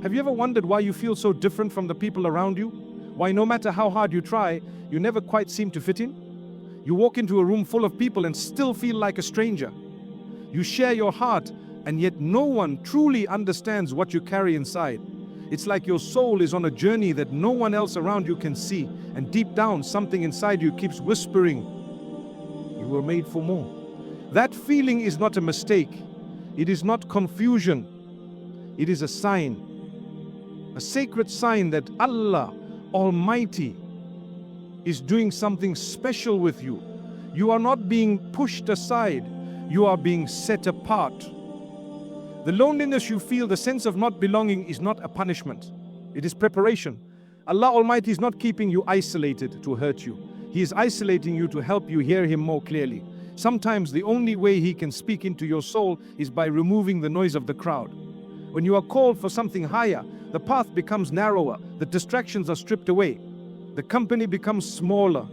Have you ever wondered why you feel so different from the people around you? Why no matter how hard you try, you never quite seem to fit in? You walk into a room full of people and still feel like a stranger. You share your heart, and yet no one truly understands what you carry inside. It's like your soul is on a journey that no one else around you can see, and deep down something inside you keeps whispering, you were made for more. That feeling is not a mistake. It is not confusion. It is a sign, a sacred sign that Allah Almighty is doing something special with you. You are not being pushed aside. You are being set apart. The loneliness you feel, the sense of not belonging, is not a punishment. It is preparation. Allah Almighty is not keeping you isolated to hurt you. He is isolating you to help you hear Him more clearly. Sometimes the only way He can speak into your soul is by removing the noise of the crowd. When you are called for something higher, the path becomes narrower, the distractions are stripped away, the company becomes smaller.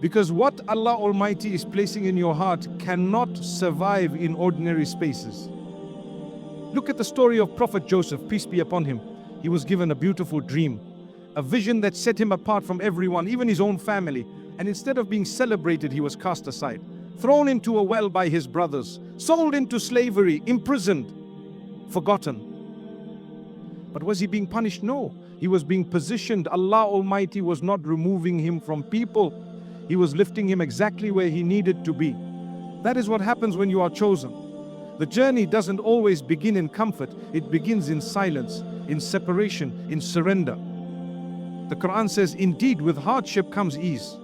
Because what Allah Almighty is placing in your heart cannot survive in ordinary spaces. Look at the story of Prophet Joseph, peace be upon him. He was given a beautiful dream, a vision that set him apart from everyone, even his own family. And instead of being celebrated, he was cast aside, thrown into a well by his brothers, sold into slavery, imprisoned, forgotten. But was he being punished? No. He was being positioned. Allah Almighty was not removing him from people. He was lifting him exactly where he needed to be. That is what happens when you are chosen. The journey doesn't always begin in comfort. It begins in silence, in separation, in surrender. The Qur'an says, indeed, with hardship comes ease.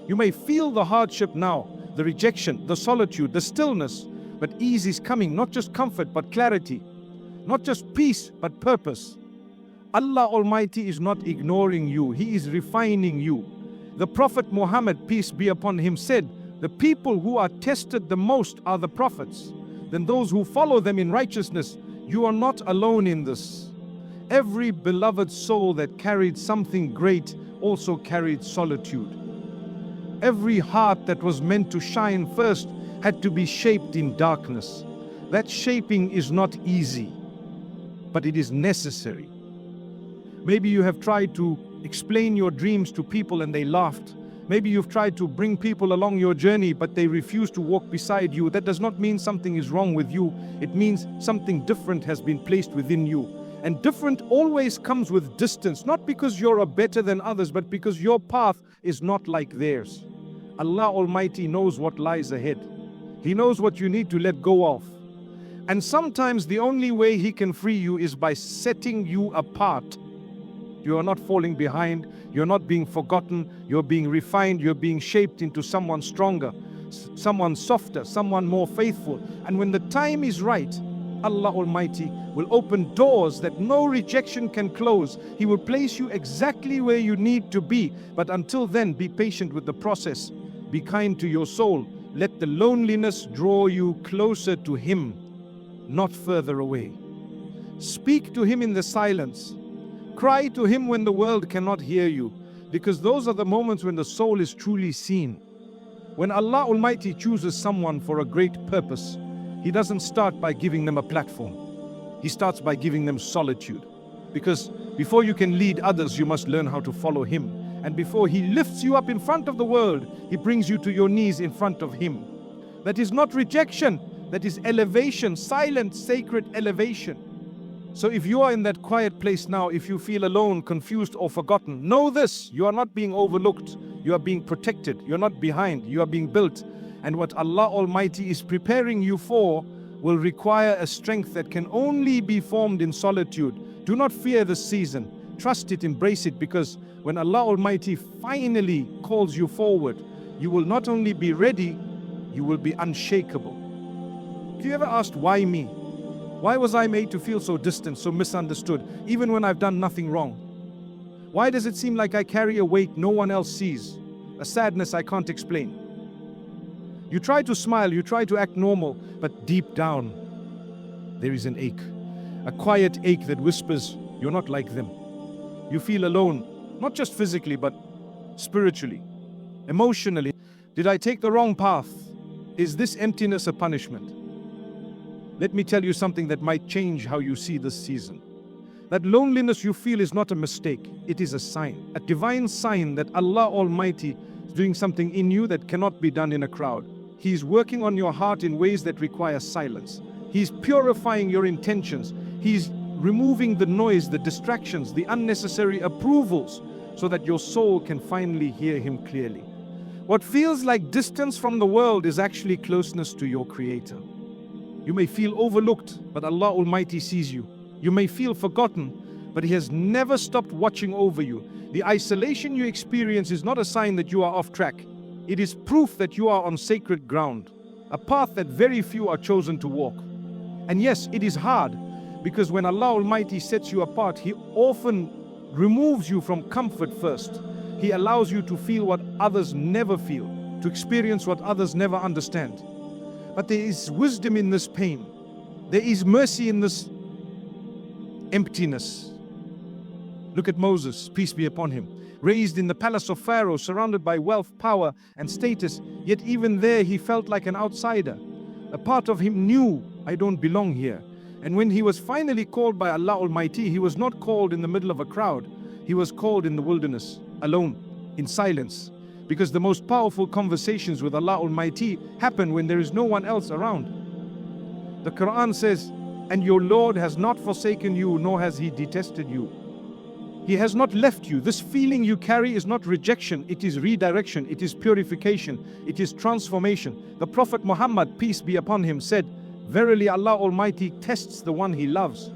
You may feel the hardship now, the rejection, the solitude, the stillness, but ease is coming, not just comfort, but clarity. Not just peace, but purpose. Allah Almighty is not ignoring you. He is refining you. The Prophet Muhammad, peace be upon him, said, the people who are tested the most are the prophets. Then those who follow them in righteousness. You are not alone in this. Every beloved soul that carried something great also carried solitude. Every heart that was meant to shine first had to be shaped in darkness. That shaping is not easy, but it is necessary. Maybe you have tried to explain your dreams to people and they laughed. Maybe you've tried to bring people along your journey, but they refuse to walk beside you. That does not mean something is wrong with you. It means something different has been placed within you. And different always comes with distance, not because you're better than others, but because your path is not like theirs. Allah Almighty knows what lies ahead. He knows what you need to let go of. And sometimes the only way He can free you is by setting you apart. You are not falling behind, you're not being forgotten, you're being refined, you're being shaped into someone stronger, someone softer, someone more faithful. And when the time is right, Allah Almighty will open doors that no rejection can close. He will place you exactly where you need to be. But until then, be patient with the process. Be kind to your soul. Let the loneliness draw you closer to Him, not further away. Speak to Him in the silence. Cry to Him when the world cannot hear you, because those are the moments when the soul is truly seen. When Allah Almighty chooses someone for a great purpose, He doesn't start by giving them a platform. He starts by giving them solitude. Because before you can lead others, you must learn how to follow Him. And before He lifts you up in front of the world, He brings you to your knees in front of Him. That is not rejection, that is elevation, silent, sacred elevation. So if you are in that quiet place now, if you feel alone, confused or forgotten, know this, you are not being overlooked, you are being protected, you are not behind, you are being built. And what Allah Almighty is preparing you for will require a strength that can only be formed in solitude. Do not fear this season, trust it, embrace it, because when Allah Almighty finally calls you forward, you will not only be ready, you will be unshakable. Have you ever asked, why me? Why was I made to feel so distant, so misunderstood, even when I've done nothing wrong? Why does it seem like I carry a weight no one else sees, a sadness I can't explain? You try to smile, you try to act normal, but deep down, there is an ache, a quiet ache that whispers, you're not like them. You feel alone, not just physically, but spiritually, emotionally. Did I take the wrong path? Is this emptiness a punishment? Let me tell you something that might change how you see this season. That loneliness you feel is not a mistake, it is a sign, a divine sign that Allah Almighty is doing something in you that cannot be done in a crowd. He is working on your heart in ways that require silence. He is purifying your intentions. He is removing the noise, the distractions, the unnecessary approvals, so that your soul can finally hear Him clearly. What feels like distance from the world is actually closeness to your Creator. You may feel overlooked, but Allah Almighty sees you. You may feel forgotten, but He has never stopped watching over you. The isolation you experience is not a sign that you are off track. It is proof that you are on sacred ground, a path that very few are chosen to walk. And yes, it is hard, because when Allah Almighty sets you apart, He often removes you from comfort first. He allows you to feel what others never feel, to experience what others never understand. But there is wisdom in this pain. There is mercy in this emptiness. Look at Moses, peace be upon him, raised in the palace of Pharaoh, surrounded by wealth, power, and status, yet even there he felt like an outsider. A part of him knew, I don't belong here. And when he was finally called by Allah Almighty, he was not called in the middle of a crowd. He was called in the wilderness, alone, in silence. Because the most powerful conversations with Allah Almighty happen when there is no one else around. The Qur'an says, and your Lord has not forsaken you, nor has He detested you. He has not left you. This feeling you carry is not rejection, it is redirection, it is purification, it is transformation. The Prophet Muhammad, peace be upon him, said, verily Allah Almighty tests the one He loves.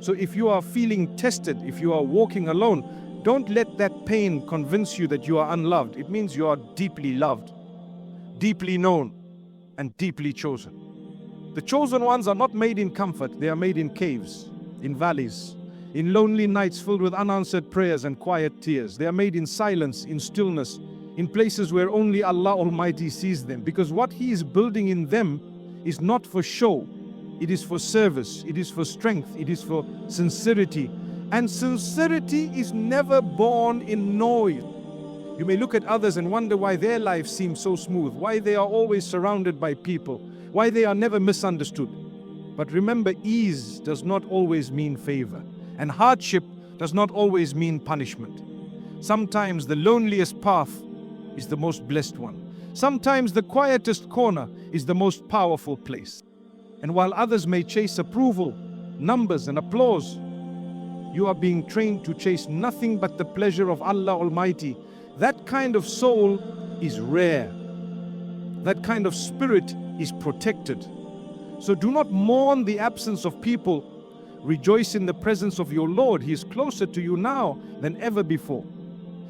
So if you are feeling tested, if you are walking alone, don't let that pain convince you that you are unloved. It means you are deeply loved, deeply known, and deeply chosen. The chosen ones are not made in comfort, they are made in caves, in valleys, in lonely nights filled with unanswered prayers and quiet tears. They are made in silence, in stillness, in places where only Allah Almighty sees them. Because what He is building in them is not for show, it is for service, it is for strength, it is for sincerity. And sincerity is never born in noise. You may look at others and wonder why their lives seem so smooth, why they are always surrounded by people, why they are never misunderstood. But remember, ease does not always mean favor, and hardship does not always mean punishment. Sometimes the loneliest path is the most blessed one. Sometimes the quietest corner is the most powerful place. And while others may chase approval, numbers, and applause, you are being trained to chase nothing but the pleasure of Allah Almighty. That kind of soul is rare. That kind of spirit is protected. So do not mourn the absence of people. Rejoice in the presence of your Lord. He is closer to you now than ever before.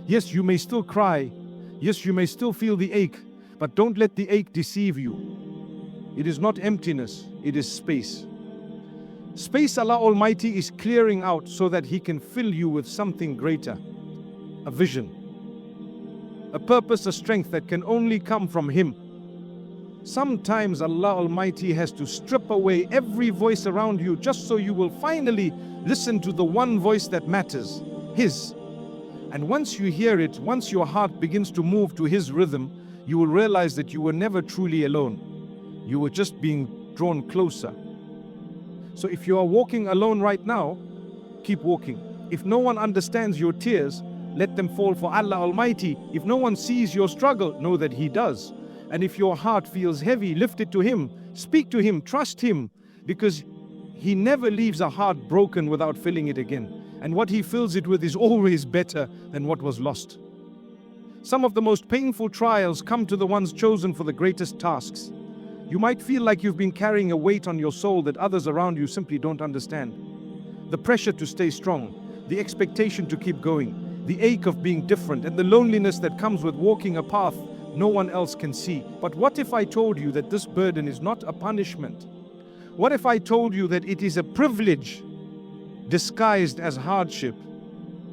Yes, you may still cry. Yes, you may still feel the ache, but don't let the ache deceive you. It is not emptiness, it is space. Space Allah Almighty is clearing out so that He can fill you with something greater. A vision, a purpose, a strength that can only come from Him. Sometimes Allah Almighty has to strip away every voice around you just so you will finally listen to the one voice that matters, His. And once you hear it, once your heart begins to move to His rhythm, you will realize that you were never truly alone. You were just being drawn closer. So if you are walking alone right now, keep walking. If no one understands your tears, let them fall for Allah Almighty. If no one sees your struggle, know that He does. And if your heart feels heavy, lift it to Him, speak to Him, trust Him, because He never leaves a heart broken without filling it again. And what He fills it with is always better than what was lost. Some of the most painful trials come to the ones chosen for the greatest tasks. You might feel like you've been carrying a weight on your soul that others around you simply don't understand. The pressure to stay strong, the expectation to keep going, the ache of being different, and the loneliness that comes with walking a path no one else can see. But what if I told you that this burden is not a punishment? What if I told you that it is a privilege disguised as hardship?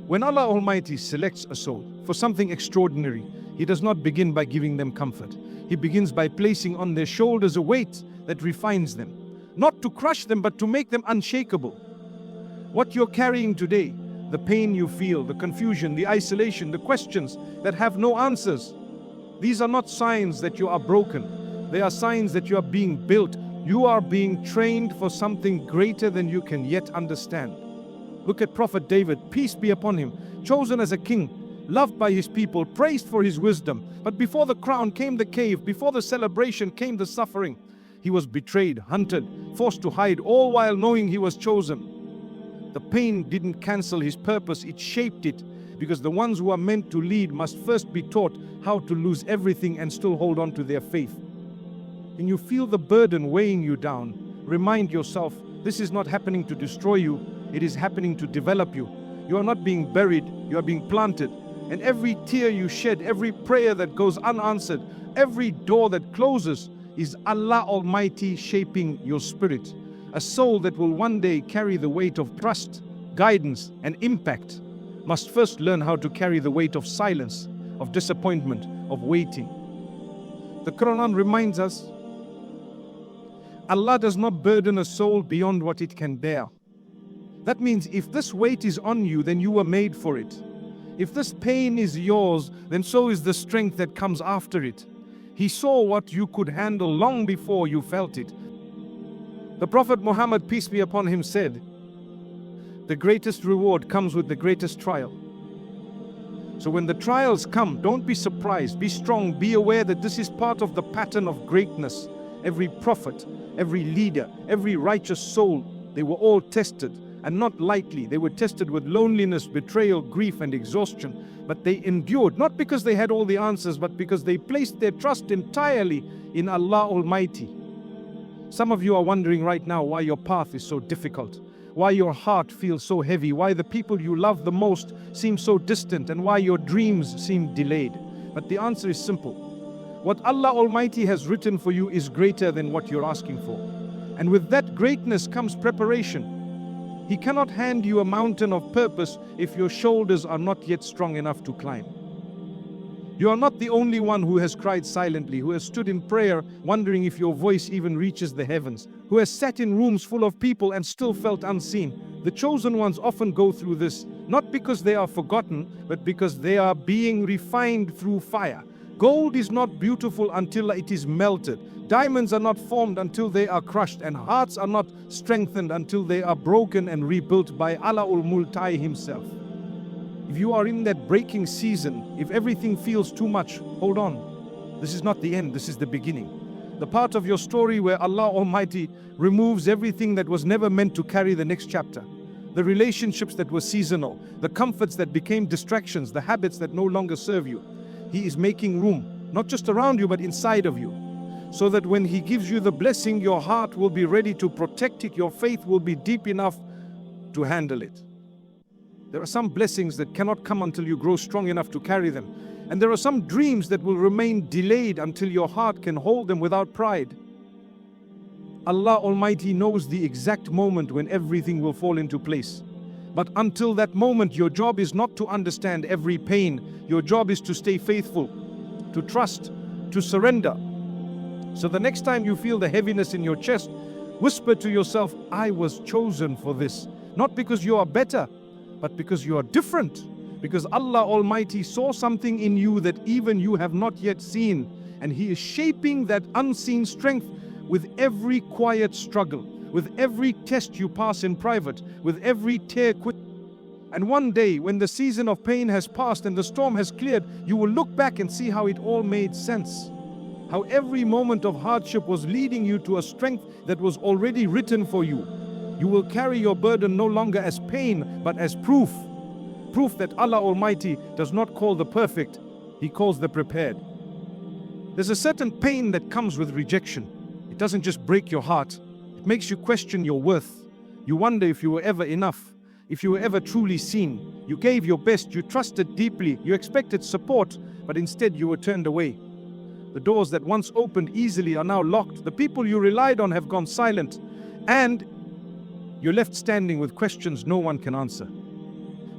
When Allah Almighty selects a soul for something extraordinary, He does not begin by giving them comfort. He begins by placing on their shoulders a weight that refines them, not to crush them, but to make them unshakable. What you're carrying today, the pain you feel, the confusion, the isolation, the questions that have no answers, these are not signs that you are broken. They are signs that you are being built. You are being trained for something greater than you can yet understand. Look at Prophet David, peace be upon him, chosen as a king, loved by his people, praised for his wisdom. But before the crown came the cave, before the celebration came the suffering. He was betrayed, hunted, forced to hide, all while knowing he was chosen. The pain didn't cancel his purpose, it shaped it, because the ones who are meant to lead must first be taught how to lose everything and still hold on to their faith. When you feel the burden weighing you down, remind yourself, this is not happening to destroy you, it is happening to develop you. You are not being buried, you are being planted. And every tear you shed, every prayer that goes unanswered, every door that closes is Allah Almighty shaping your spirit. A soul that will one day carry the weight of trust, guidance, and impact must first learn how to carry the weight of silence, of disappointment, of waiting. The Quran reminds us, Allah does not burden a soul beyond what it can bear. That means if this weight is on you, then you were made for it. If this pain is yours, then so is the strength that comes after it. He saw what you could handle long before you felt it. The Prophet Muhammad, peace be upon him, said, the greatest reward comes with the greatest trial. So when the trials come, don't be surprised, be strong, be aware that this is part of the pattern of greatness. Every prophet, every leader, every righteous soul, they were all tested, and not lightly. They were tested with loneliness, betrayal, grief, and exhaustion. But they endured, not because they had all the answers, but because they placed their trust entirely in Allah Almighty. Some of you are wondering right now why your path is so difficult, why your heart feels so heavy, why the people you love the most seem so distant, and why your dreams seem delayed. But the answer is simple. What Allah Almighty has written for you is greater than what you're asking for. And with that greatness comes preparation. He cannot hand you a mountain of purpose if your shoulders are not yet strong enough to climb. You are not the only one who has cried silently, who has stood in prayer wondering if your voice even reaches the heavens, who has sat in rooms full of people and still felt unseen. The chosen ones often go through this, not because they are forgotten, but because they are being refined through fire. Gold is not beautiful until it is melted. Diamonds are not formed until they are crushed, and hearts are not strengthened until they are broken and rebuilt by Allah Multai himself. If you are in that breaking season, if everything feels too much, hold on. This is not the end, this is the beginning. The part of your story where Allah Almighty removes everything that was never meant to carry the next chapter. The relationships that were seasonal, the comforts that became distractions, the habits that no longer serve you. He is making room, not just around you, but inside of you. So that when He gives you the blessing, your heart will be ready to protect it, your faith will be deep enough to handle it. There are some blessings that cannot come until you grow strong enough to carry them. And there are some dreams that will remain delayed until your heart can hold them without pride. Allah Almighty knows the exact moment when everything will fall into place. But until that moment, your job is not to understand every pain. Your job is to stay faithful, to trust, to surrender. So the next time you feel the heaviness in your chest, whisper to yourself, I was chosen for this. Not because you are better, but because you are different. Because Allah Almighty saw something in you that even you have not yet seen. And He is shaping that unseen strength with every quiet struggle, with every test you pass in private, with every tear quit. And one day, when the season of pain has passed and the storm has cleared, you will look back and see how it all made sense. How every moment of hardship was leading you to a strength that was already written for you. You will carry your burden no longer as pain, but as proof. Proof that Allah Almighty does not call the perfect, He calls the prepared. There's a certain pain that comes with rejection. It doesn't just break your heart, it makes you question your worth. You wonder if you were ever enough, if you were ever truly seen. You gave your best, you trusted deeply, you expected support, but instead you were turned away. The doors that once opened easily are now locked. The people you relied on have gone silent. And you're left standing with questions no one can answer.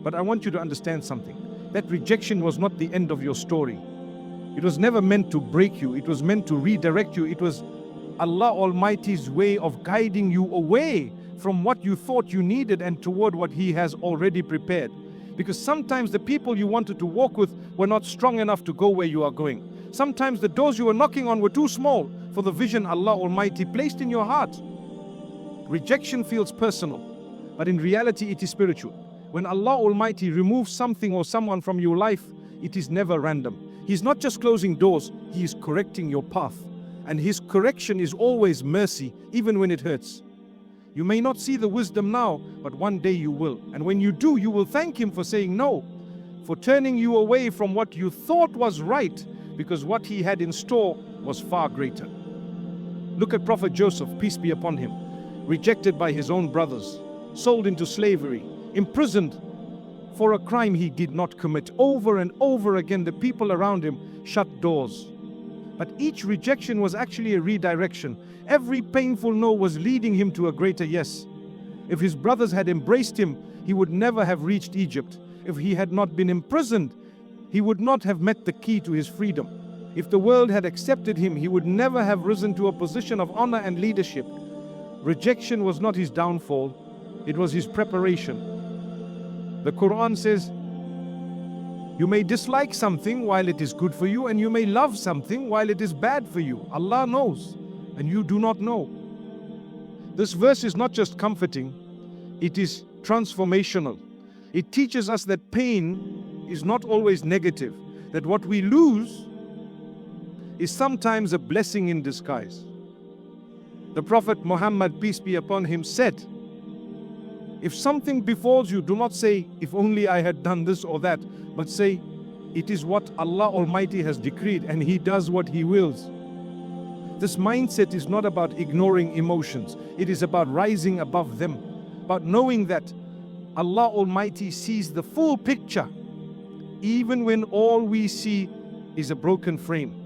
But I want you to understand something. That rejection was not the end of your story. It was never meant to break you. It was meant to redirect you. It was Allah Almighty's way of guiding you away from what you thought you needed and toward what He has already prepared. Because sometimes the people you wanted to walk with were not strong enough to go where you are going. Sometimes the doors you were knocking on were too small for the vision Allah Almighty placed in your heart. Rejection feels personal. But in reality, it is spiritual. When Allah Almighty removes something or someone from your life, it is never random. He's not just closing doors, He is correcting your path. And His correction is always mercy, even when it hurts. You may not see the wisdom now, but one day you will. And when you do, you will thank Him for saying no, for turning you away from what you thought was right, because what He had in store was far greater. Look at Prophet Joseph, peace be upon him, rejected by his own brothers, sold into slavery, imprisoned for a crime he did not commit. Over and over again, the people around him shut doors. But each rejection was actually a redirection. Every painful no was leading him to a greater yes. If his brothers had embraced him, he would never have reached Egypt. If he had not been imprisoned, he would not have met the key to his freedom. If the world had accepted him, he would never have risen to a position of honor and leadership. Rejection was not his downfall, it was his preparation. The Qur'an says, you may dislike something while it is good for you, and you may love something while it is bad for you. Allah knows, and you do not know. This verse is not just comforting, it is transformational. It teaches us that pain is not always negative, that what we lose is sometimes a blessing in disguise. The Prophet Muhammad, peace be upon him, said, if something befalls you, do not say, if only I had done this or that, but say, it is what Allah Almighty has decreed, and He does what He wills. This mindset is not about ignoring emotions. It is about rising above them, about knowing that Allah Almighty sees the full picture, even when all we see is a broken frame.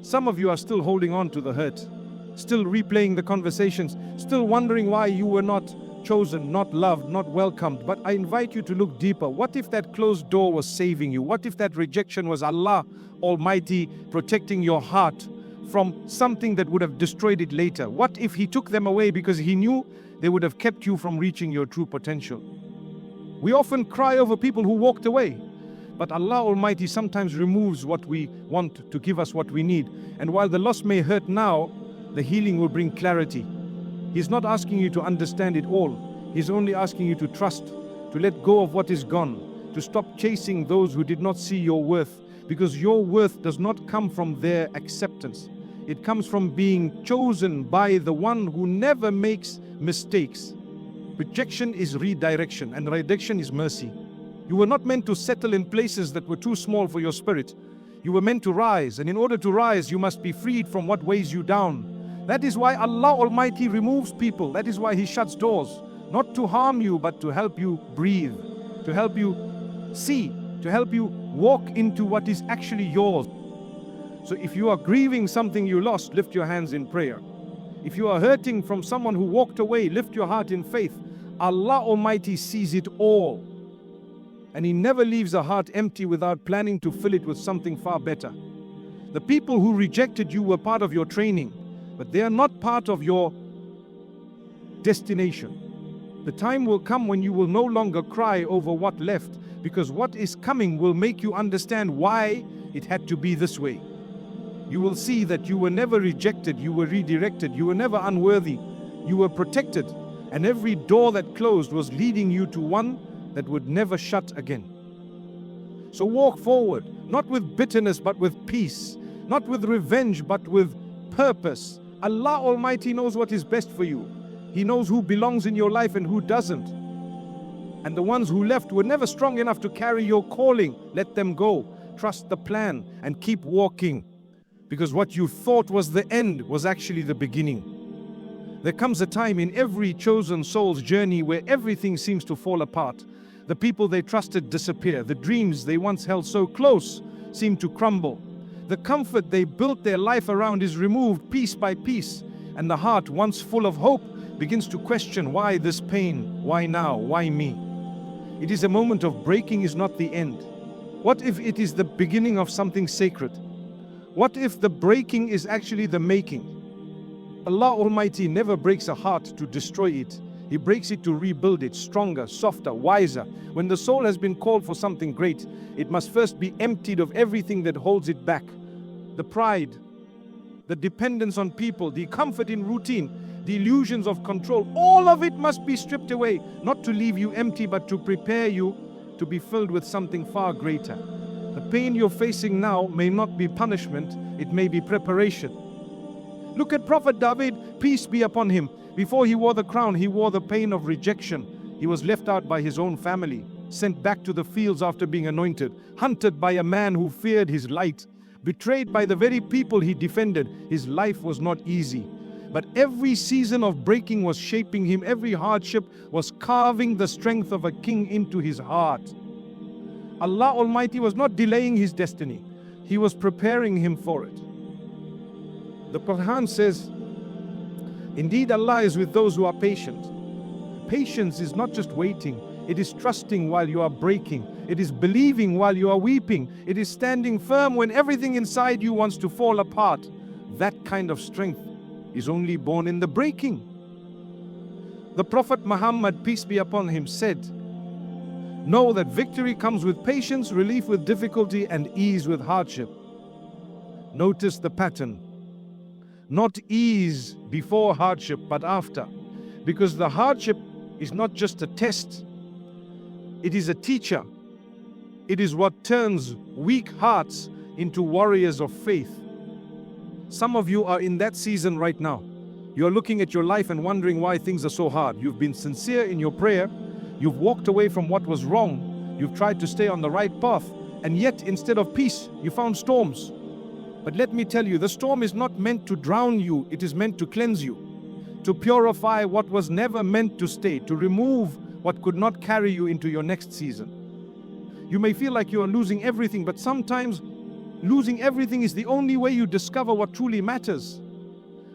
Some of you are still holding on to the hurt, still replaying the conversations, still wondering why you were not chosen, not loved, not welcomed. But I invite you to look deeper. What if that closed door was saving you? What if that rejection was Allah Almighty protecting your heart from something that would have destroyed it later? What if He took them away because He knew they would have kept you from reaching your true potential? We often cry over people who walked away, but Allah Almighty sometimes removes what we want to give us what we need. And while the loss may hurt now, the healing will bring clarity. He's not asking you to understand it all. He's only asking you to trust, to let go of what is gone, to stop chasing those who did not see your worth, because your worth does not come from their acceptance. It comes from being chosen by the one who never makes mistakes. Rejection is redirection, and redirection is mercy. You were not meant to settle in places that were too small for your spirit. You were meant to rise, and in order to rise, you must be freed from what weighs you down. That is why Allah Almighty removes people. That is why He shuts doors. Not to harm you, but to help you breathe, to help you see, to help you walk into what is actually yours. So if you are grieving something you lost, lift your hands in prayer. If you are hurting from someone who walked away, lift your heart in faith. Allah Almighty sees it all. And He never leaves a heart empty without planning to fill it with something far better. The people who rejected you were part of your training, but they are not part of your destination. The time will come when you will no longer cry over what left, because what is coming will make you understand why it had to be this way. You will see that you were never rejected, you were redirected, you were never unworthy, you were protected, and every door that closed was leading you to one that would never shut again. So walk forward, not with bitterness but with peace, not with revenge but with purpose. Allah Almighty knows what is best for you. He knows who belongs in your life and who doesn't. And the ones who left were never strong enough to carry your calling. Let them go. Trust the plan and keep walking. Because what you thought was the end was actually the beginning. There comes a time in every chosen soul's journey where everything seems to fall apart. The people they trusted disappear. The dreams they once held so close seem to crumble. The comfort they built their life around is removed piece by piece. And the heart, once full of hope, begins to question, why this pain? Why now? Why me? It is a moment of breaking is not the end. What if it is the beginning of something sacred? What if the breaking is actually the making? Allah Almighty never breaks a heart to destroy it. He breaks it to rebuild it stronger, softer, wiser. When the soul has been called for something great, it must first be emptied of everything that holds it back. The pride, the dependence on people, the comfort in routine. the illusions of control, all of it must be stripped away, not to leave you empty, but to prepare you to be filled with something far greater. The pain you're facing now may not be punishment, it may be preparation. Look at Prophet David, peace be upon him. Before he wore the crown, he wore the pain of rejection. He was left out by his own family, sent back to the fields after being anointed, hunted by a man who feared his light, betrayed by the very people he defended. His life was not easy. But every season of breaking was shaping him. Every hardship was carving the strength of a king into his heart. Allah Almighty was not delaying his destiny. He was preparing him for it. The Quran says, indeed Allah is with those who are patient. Patience is not just waiting. It is trusting while you are breaking. It is believing while you are weeping. It is standing firm when everything inside you wants to fall apart. That kind of strength is only born in the breaking. The Prophet Muhammad, peace be upon him, said, know that victory comes with patience, relief with difficulty, and ease with hardship. Notice the pattern. Not ease before hardship, but after. Because the hardship is not just a test, it is a teacher. It is what turns weak hearts into warriors of faith. Some of you are in that season right now. You're looking at your life and wondering why things are so hard. You've been sincere in your prayer. You've walked away from what was wrong. You've tried to stay on the right path. And yet, instead of peace, you found storms. But let me tell you, the storm is not meant to drown you. It is meant to cleanse you, to purify what was never meant to stay, to remove what could not carry you into your next season. You may feel like you are losing everything, but sometimes losing everything is the only way you discover what truly matters.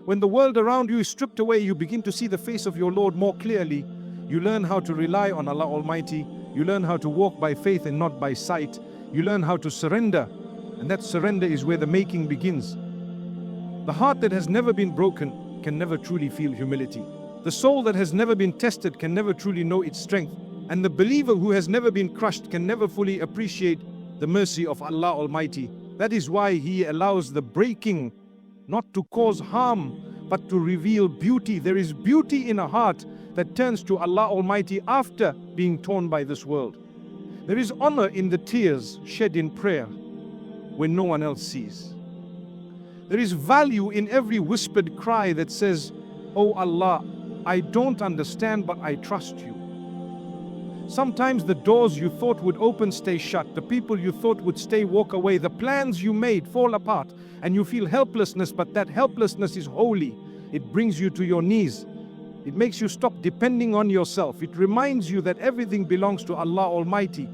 When the world around you is stripped away, you begin to see the face of your Lord more clearly. You learn how to rely on Allah Almighty. You learn how to walk by faith and not by sight. You learn how to surrender, and that surrender is where the making begins. The heart that has never been broken can never truly feel humility. The soul that has never been tested can never truly know its strength. And the believer who has never been crushed can never fully appreciate the mercy of Allah Almighty. That is why He allows the breaking not to cause harm, but to reveal beauty. There is beauty in a heart that turns to Allah Almighty after being torn by this world. There is honor in the tears shed in prayer when no one else sees. There is value in every whispered cry that says, "Oh Allah, I don't understand, but I trust you." Sometimes the doors you thought would open stay shut. The people you thought would stay walk away. The plans you made fall apart and you feel helplessness, but that helplessness is holy. It brings you to your knees. It makes you stop depending on yourself. It reminds you that everything belongs to Allah Almighty.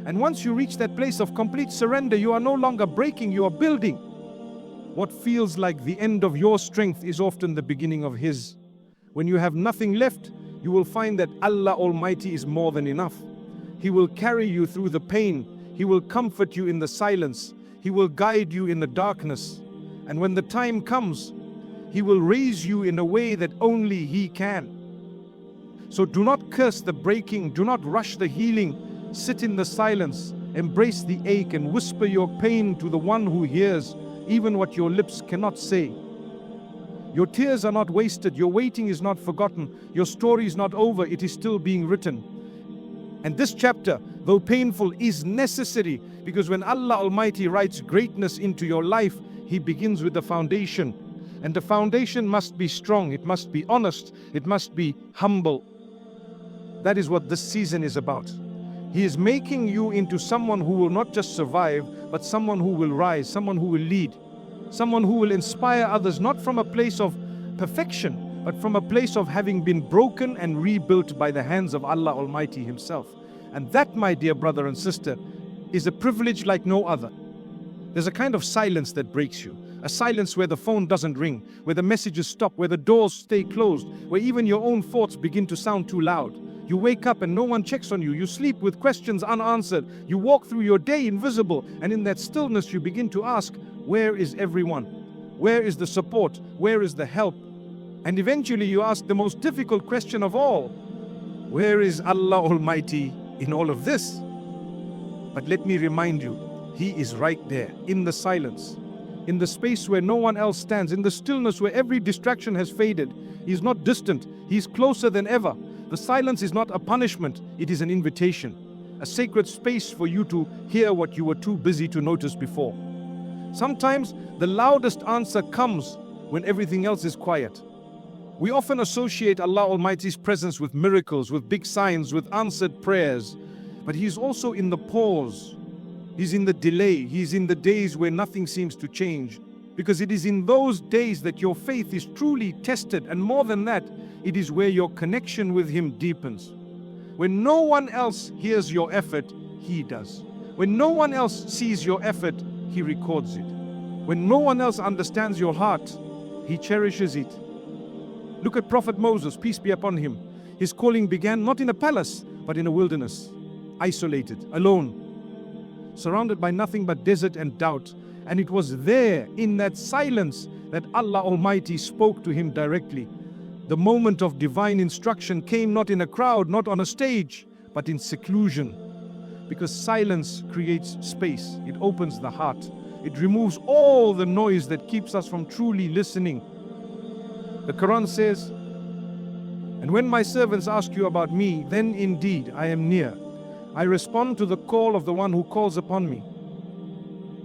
And once you reach that place of complete surrender, you are no longer breaking, you are building. What feels like the end of your strength is often the beginning of His. When you have nothing left, you will find that Allah Almighty is more than enough. He will carry you through the pain. He will comfort you in the silence. He will guide you in the darkness. And when the time comes, He will raise you in a way that only He can. So do not curse the breaking. Do not rush the healing. Sit in the silence. Embrace the ache and whisper your pain to the one who hears, even what your lips cannot say. Your tears are not wasted. Your waiting is not forgotten. Your story is not over. It is still being written. And this chapter, though painful, is necessary, because when Allah Almighty writes greatness into your life, He begins with the foundation. And the foundation must be strong. It must be honest. It must be humble. That is what this season is about. He is making you into someone who will not just survive, but someone who will rise, someone who will lead. Someone who will inspire others, not from a place of perfection, but from a place of having been broken and rebuilt by the hands of Allah Almighty Himself. And that, my dear brother and sister, is a privilege like no other. There's a kind of silence that breaks you. A silence where the phone doesn't ring, where the messages stop, where the doors stay closed, where even your own thoughts begin to sound too loud. You wake up and no one checks on you. You sleep with questions unanswered. You walk through your day invisible. And in that stillness you begin to ask, where is everyone? Where is the support? Where is the help? And eventually you ask the most difficult question of all, where is Allah Almighty in all of this? But let me remind you, He is right there, in the silence, in the space where no one else stands, in the stillness where every distraction has faded. He is not distant. He is closer than ever. The silence is not a punishment. It is an invitation. A sacred space for you to hear what you were too busy to notice before. Sometimes the loudest answer comes when everything else is quiet. We often associate Allah Almighty's presence with miracles, with big signs, with answered prayers. But He is also in the pause. He's in the delay. He's in the days where nothing seems to change. Because it is in those days that your faith is truly tested. And more than that, it is where your connection with Him deepens. When no one else hears your effort, He does. When no one else sees your effort, He records it. When no one else understands your heart, He cherishes it. Look at Prophet Moses, peace be upon him. His calling began not in a palace, but in a wilderness. Isolated, alone, surrounded by nothing but desert and doubt. And it was there, in that silence, that Allah Almighty spoke to him directly. The moment of divine instruction came not in a crowd, not on a stage, but in seclusion. Because silence creates space. It opens the heart. It removes all the noise that keeps us from truly listening. The Quran says, "And when my servants ask you about me, then indeed I am near. I respond to the call of the one who calls upon me."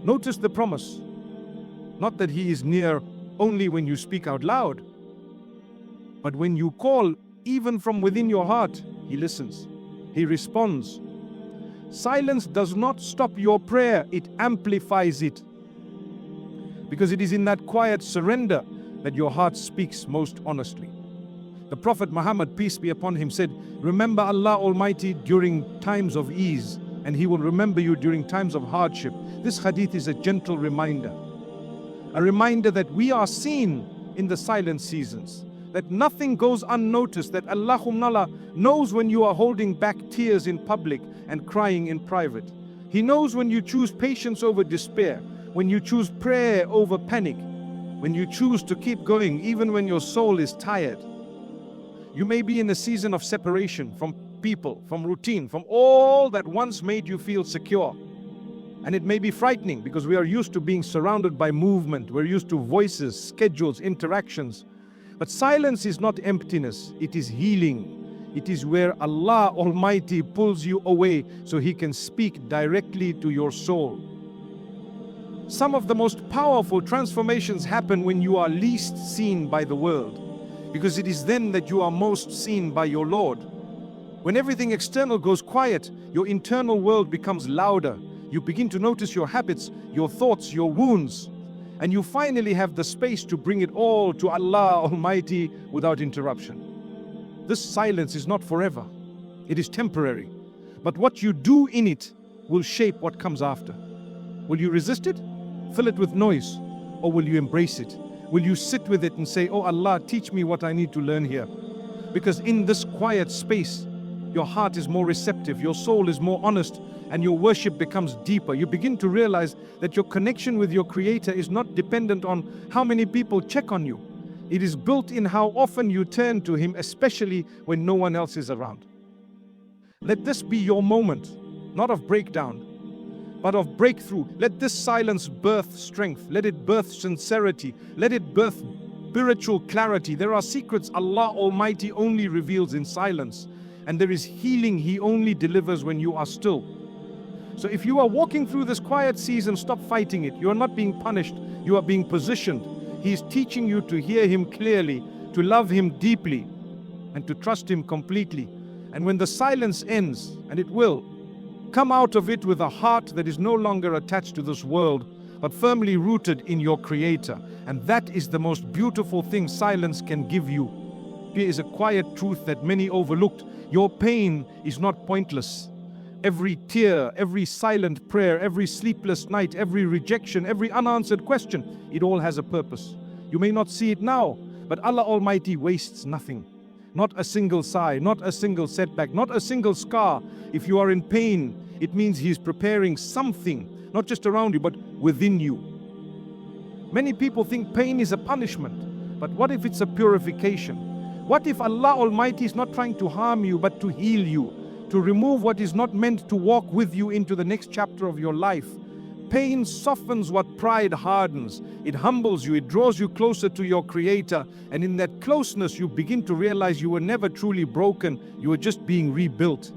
Notice the promise. Not that He is near only when you speak out loud, but when you call, even from within your heart, He listens. He responds. Silence does not stop your prayer, it amplifies it. Because it is in that quiet surrender that your heart speaks most honestly. The Prophet Muhammad, peace be upon him, said, "Remember Allah Almighty during times of ease, and He will remember you during times of hardship." This hadith is a gentle reminder. A reminder that we are seen in the silent seasons. That nothing goes unnoticed. That Allah knows when you are holding back tears in public and crying in private. He knows when you choose patience over despair. When you choose prayer over panic. When you choose to keep going even when your soul is tired. You may be in a season of separation from people, from routine, from all that once made you feel secure. And it may be frightening because we are used to being surrounded by movement. We're used to voices, schedules, interactions. But silence is not emptiness, it is healing. It is where Allah Almighty pulls you away so He can speak directly to your soul. Some of the most powerful transformations happen when you are least seen by the world, because it is then that you are most seen by your Lord. When everything external goes quiet, your internal world becomes louder. You begin to notice your habits, your thoughts, your wounds, and you finally have the space to bring it all to Allah Almighty without interruption. This silence is not forever. It is temporary. But what you do in it will shape what comes after. Will you resist it? Fill it with noise? Or will you embrace it? Will you sit with it and say, "Oh Allah, teach me what I need to learn here"? Because in this quiet space, your heart is more receptive, your soul is more honest, and your worship becomes deeper. You begin to realize that your connection with your Creator is not dependent on how many people check on you. It is built in how often you turn to Him, especially when no one else is around. Let this be your moment, not of breakdown, but of breakthrough. Let this silence birth strength. Let it birth sincerity. Let it birth spiritual clarity. There are secrets Allah Almighty only reveals in silence. And there is healing He only delivers when you are still. So if you are walking through this quiet season, stop fighting it. You are not being punished. You are being positioned. He is teaching you to hear Him clearly, to love Him deeply, and to trust Him completely. And when the silence ends, and it will, come out of it with a heart that is no longer attached to this world, but firmly rooted in your Creator. And that is the most beautiful thing silence can give you. Here is a quiet truth that many overlooked. Your pain is not pointless. Every tear, every silent prayer, every sleepless night, every rejection, every unanswered question, it all has a purpose. You may not see it now, but Allah Almighty wastes nothing. Not a single sigh, not a single setback, not a single scar. If you are in pain, it means He is preparing something, not just around you, but within you. Many people think pain is a punishment, but what if it's a purification? What if Allah Almighty is not trying to harm you, but to heal you, to remove what is not meant to walk with you into the next chapter of your life? Pain softens what pride hardens. It humbles you, it draws you closer to your Creator, and in that closeness you begin to realize you were never truly broken, you were just being rebuilt.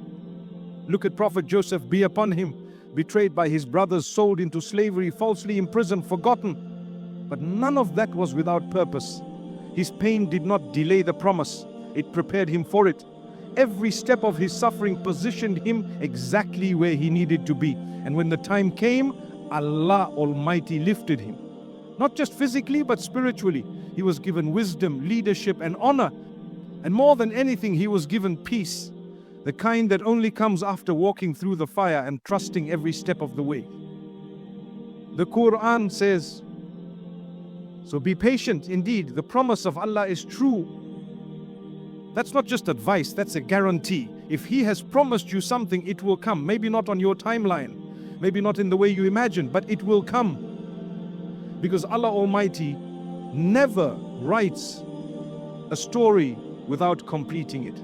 Look at Prophet Joseph, be upon him, betrayed by his brothers, sold into slavery, falsely imprisoned, forgotten. But none of that was without purpose. His pain did not delay the promise, it prepared him for it. Every step of his suffering positioned him exactly where he needed to be. And when the time came, Allah Almighty lifted him. Not just physically, but spiritually. He was given wisdom, leadership, and honor. And more than anything, he was given peace. The kind that only comes after walking through the fire and trusting every step of the way. The Qur'an says, so be patient. Indeed, the promise of Allah is true. That's not just advice, that's a guarantee. If He has promised you something, it will come. Maybe not on your timeline, maybe not in the way you imagine, but it will come. Because Allah Almighty never writes a story without completing it.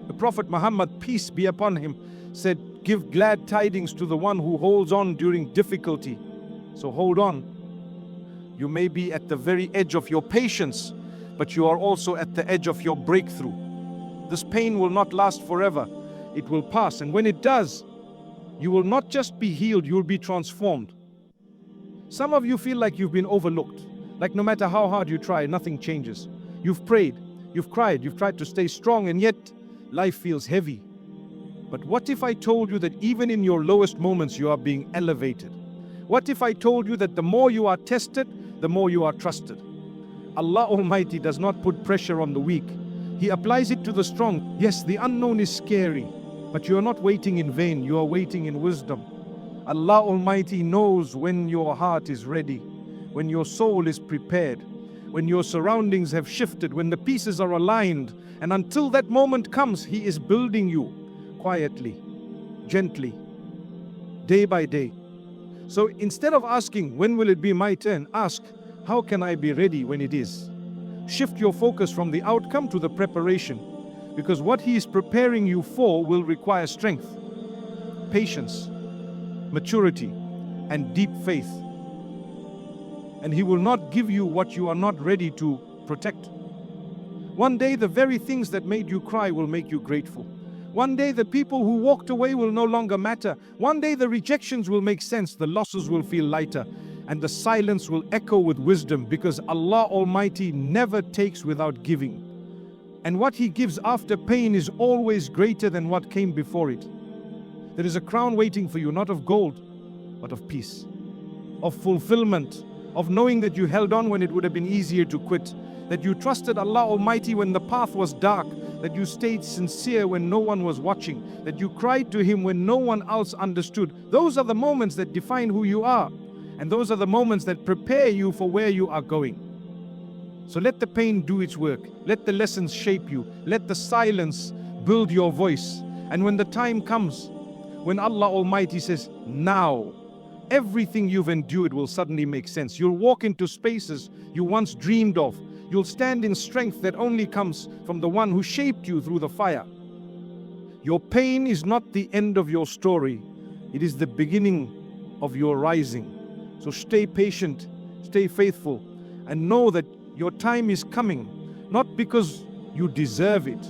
The Prophet Muhammad, peace be upon him, said, give glad tidings to the one who holds on during difficulty. So hold on. You may be at the very edge of your patience, but you are also at the edge of your breakthrough. This pain will not last forever. It will pass, and when it does, you will not just be healed, you will be transformed. Some of you feel like you've been overlooked, like no matter how hard you try, nothing changes. You've prayed, you've cried, you've tried to stay strong, and yet life feels heavy. But what if I told you that even in your lowest moments you are being elevated? What if I told you that the more you are tested, the more you are trusted? Allah Almighty does not put pressure on the weak. He applies it to the strong. Yes, the unknown is scary, but you are not waiting in vain. You are waiting in wisdom. Allah Almighty knows when your heart is ready, when your soul is prepared, when your surroundings have shifted, when the pieces are aligned. And until that moment comes, He is building you quietly, gently, day by day. So instead of asking, when will it be my turn? Ask, how can I be ready when it is? Shift your focus from the outcome to the preparation, because what He is preparing you for will require strength, patience, maturity, and deep faith. And He will not give you what you are not ready to protect. One day, the very things that made you cry will make you grateful. One day, the people who walked away will no longer matter. One day, the rejections will make sense, the losses will feel lighter, and the silence will echo with wisdom, because Allah Almighty never takes without giving. And what He gives after pain is always greater than what came before it. There is a crown waiting for you, not of gold, but of peace, of fulfillment, of knowing that you held on when it would have been easier to quit, that you trusted Allah Almighty when the path was dark, that you stayed sincere when no one was watching, that you cried to Him when no one else understood. Those are the moments that define who you are. And those are the moments that prepare you for where you are going. So let the pain do its work. Let the lessons shape you. Let the silence build your voice. And when the time comes, when Allah Almighty says, now, everything you've endured will suddenly make sense. You'll walk into spaces you once dreamed of. You'll stand in strength that only comes from the one who shaped you through the fire. Your pain is not the end of your story. It is the beginning of your rising. So stay patient, stay faithful, and know that your time is coming, not because you deserve it,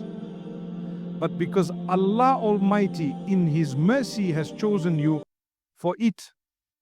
but because Allah Almighty in His mercy has chosen you for it.